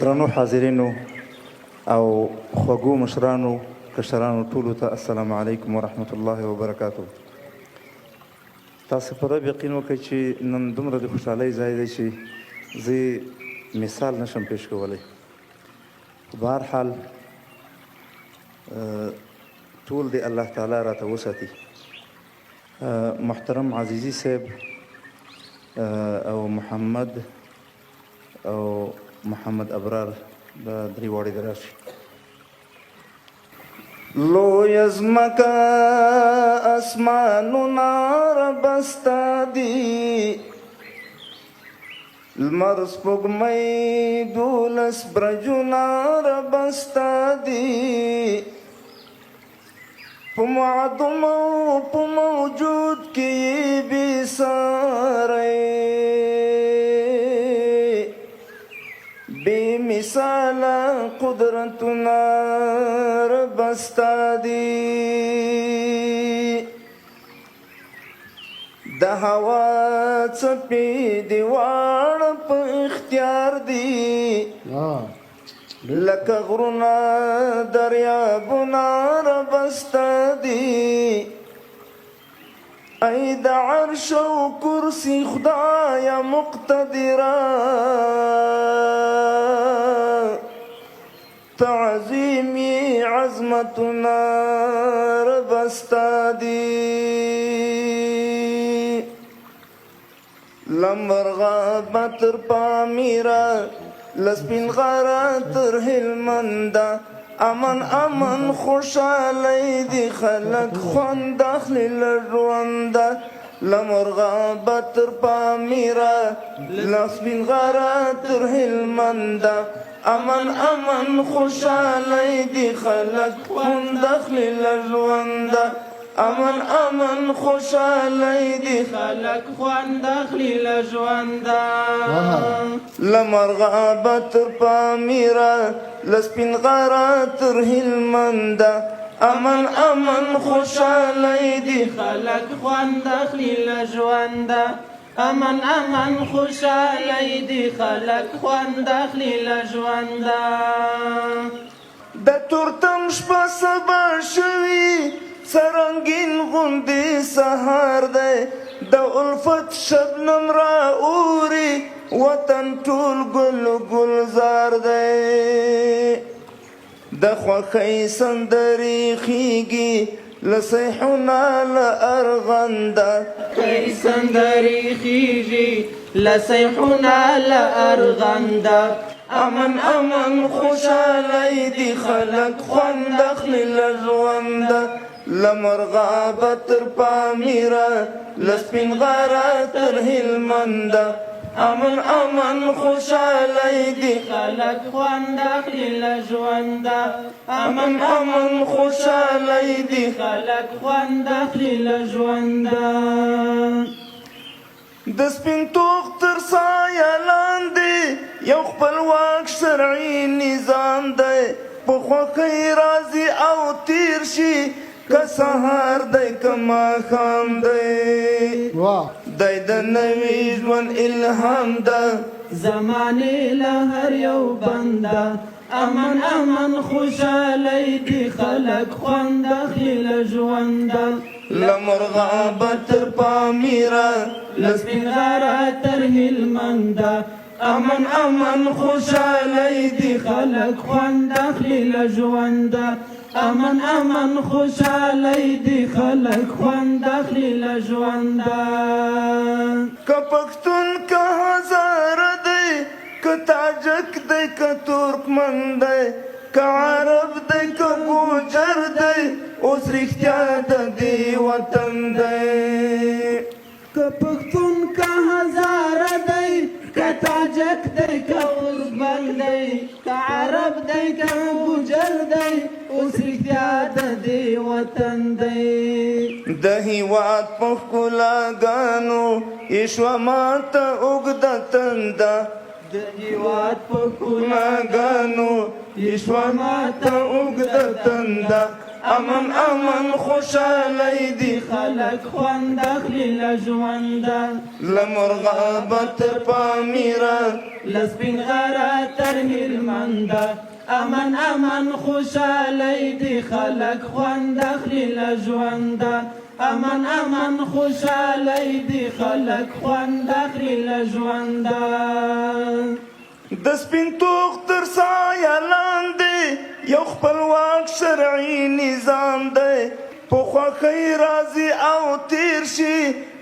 درنو حاضرینو او خوږو مشرانو کشرانو ټولو ته السلام علیکم ورحمت الله وبرکاتو. تاسو په دې یقین وکړئ چې نن دومره د خوشحالۍ ځای دی چې زه مثال نشم پیش کولی. په هر حال ټول دی الله تعالی راته وساتي. محترم عزیزي صاحب او محمد او محمد ابرار دا درې واړې د راشي. لوی ازمکه اسمانونه رب ستا دي، لمر سپوږمۍ 12 برجونه رب ستا دي، په معدوم او په موجود کې بې ساری بے مثال قدرتنا رب ستا دي. د هوا څپې د واړه په اختیار دي، لکه غرونه دریابونه رب ستا دي. ای د عرش او کرسی خدایا مقتدره، تعظیمی عظمتنا رب ستا دي. لمرغه تر پامیره، لسپین غره تر هلمنده، امن امن خوشحالی دی خلق خوند اخلی لژونده. لمرغه تر پامیره، لسپین غره تر هلمنده، امن امن خوشحالی دی خلق خوند اخلی لژونده. امن امن خوشحالی دی خلق خوند اخلی لژونده. لمرغه تر پامیره، لسپین غره تر هلمنده، امن امن خوشحالی دی خلق خوند اخلی لژونده. امن امن خوشحالی دی خلق خوند اخلی لژونده. د تورتم شپه سبا شوي، سرنګین غوندې سهار دی، د الفت شبنم را اوري، وطن ټول ګل ګلزار دی. د خوښۍ سندرې خیږي له صیحونه له ارغنده، سندرې خیږي له صیحونه له ارغنده. امن امن خوشحالی دی خلق خوند اخلی لژونده. لمرغه تر پامیره، لسپین غره تر هلمنده، امن امن خوشحالی دی خلق خوند اخلی لژونده. امن امن خوشحالی دی خلق خوند اخلی لژونده. د سپین توغ تر سایه لاندې یو خپلواک شرعي نظام دی، په خوښۍ راځي او تیر شي، که سهار دی که ماښام دی. دی د نوي ژوند الهام ده زمانې له هر یو بنده. امن امن خوشحالی دی خلق خوند اخلی لژونده. لمرغه تر پامیره، لسپین غره تر هلمنده، امن امن خوشحالی دی خلق خوند اخلی لژونده. امن امن خوشحالی دی خلق خوند اخلی لژونده. که پښتون که هزاره دی، که تاجک دی که ترکمن دی، که عرب دی که ګوجر دی، اوس رښتیا د دې وطن دی. که پښتون که هزاره دی، که تاجک دی که اربن دی، که عرب دی که ګوجر دی، اوس رښتیا د دې وطن دی. د هېواد په ښکلاګانو یې شوه ماته اوږده تنده، د هېواد په ښکلاګانو یې شوه ماته اوږده تنده. امن امن خوشالی دی خلک خوند اخلي له ژونده لمرغه به تر پامیره له سپین غره تر هلمنده امن امن خوشالی دی خلک خوند اخلي له ژونده امن امن خوشالی دی خلک خوند اخلي له ژونده د سپین توغ تر سایه لاندې یو خپلواک شرعي نظام دی په خوښۍ راځي او تیر شي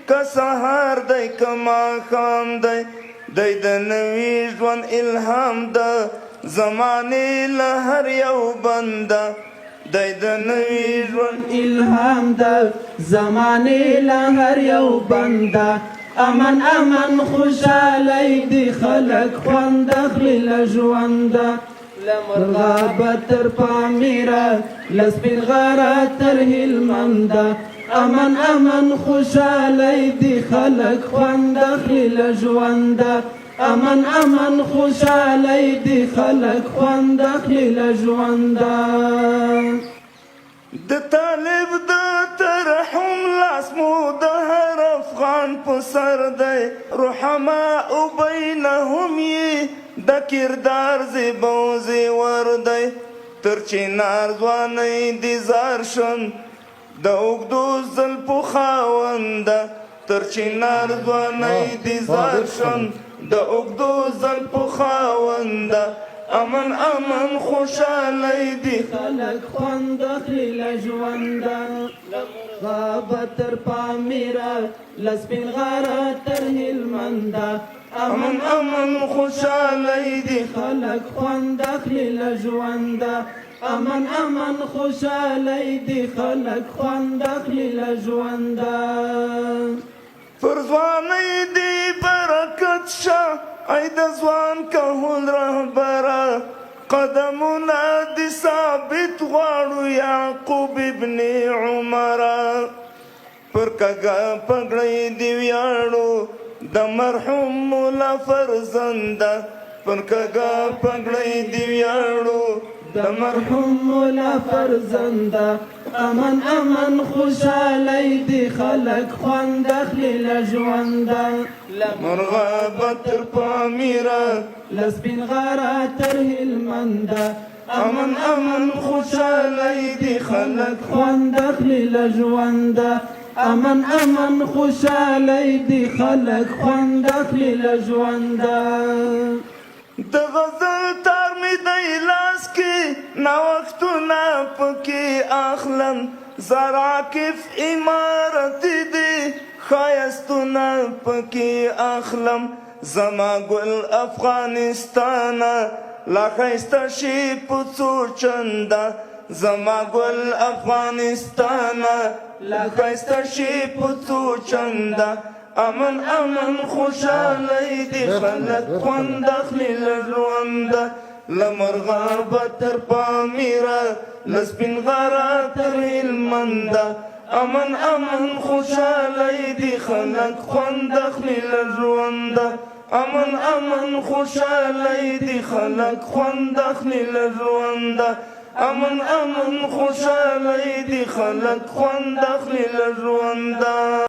که سهار دی که ماښام دی دی د نوي ژوند الهام ده زمانې له هر یو بنده دی د نوي ژوند الهام ده زمانې له هر یو بنده امن امن خوشالی دی خلک خوند اخلي له ژونده له مرغه به تر پامیره له سپین غره تر هلمنده امن امن خوشالی دی خلک خوند اخلي له ژونده امن امن خوشالی دی خلک خوند اخلي له ژونده د طالب د ترحم لاس مو د هر افغان په سر دی رحماء بینهم یې د کردار زیبا و زیور دی تر چنار ځوانۍ دې زار شم د اوږدو زلفو خاونده تر چنار ځوانۍ دې زار شم د اوږدو زلفو خاونده امن امن خوشالی دی خلک خوند اخلي له ژونده له مرغه به تر پامیره له سپین غره تر هلمنده امن امن خوشالی دی خلک خوند اخلي له ژونده امن امن خوشالی دی خلک خوند اخلي له ژونده پر ځوانۍ دی برکت شه ای د ځوان کهول رهبره قدمونه دې ثابت غواړو یعقوب ابن عمره پر کږه پګړۍ دې ویاړو د مرحوم مولا فرزنده پر کږه پګړۍ دې ویاړو د مرحوم مولا فرزنده امن امن خوشالی دی خلک خوند اخلي له ژونده مرغه به تر پامیره له سپین غره تر هلمنده امن امن خوشالی دی خلک خوند اخلي له ژونده امن امن خوشالی دی خلک خوند اخلي له ژونده د غزل تار می دی لاس کې نوښتونه پکې اخلم زر عاکف عمارت دی ښایستونه پکې اخلم زما ګل افغانستانه لا ښایسته شي په څو چنده زما ګل افغانستانه لا ښایسته شي په څو چنده امن امن خوشالی دی خلک خوند اخلي له ژونده له مرغه به تر پامیره له سپین غره تر هلمنده امن امن خوشالی دی خلک خوند اخلي له ژونده امن امن خوشالی دی خلک خوند اخلي له ژونده امن امن خوشالی دی خلک خوند اخلي له ژونده